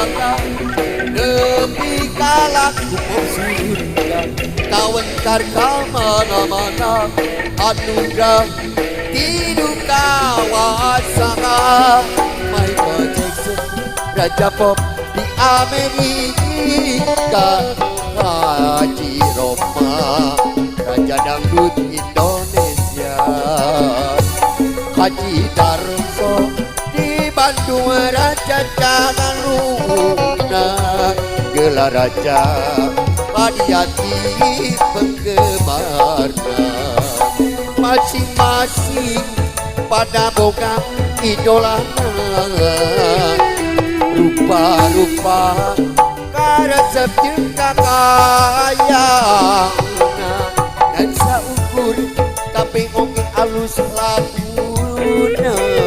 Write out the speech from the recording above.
bangga demi kalaku surga. Kau entar kemana-mana, anugerah tidur kawasana. Michael Jackson, Raja Pop di Amerika, Haji Roma, Raja Dangdut Indonesia, Haji Darso di Bandung, Raja Jangan Luna, gelar Raja Padiati penggemarna. Masing-masing pada boga idolana, rupa-rupa karesep jeung kaya dan saukur tapi oge alus laguna.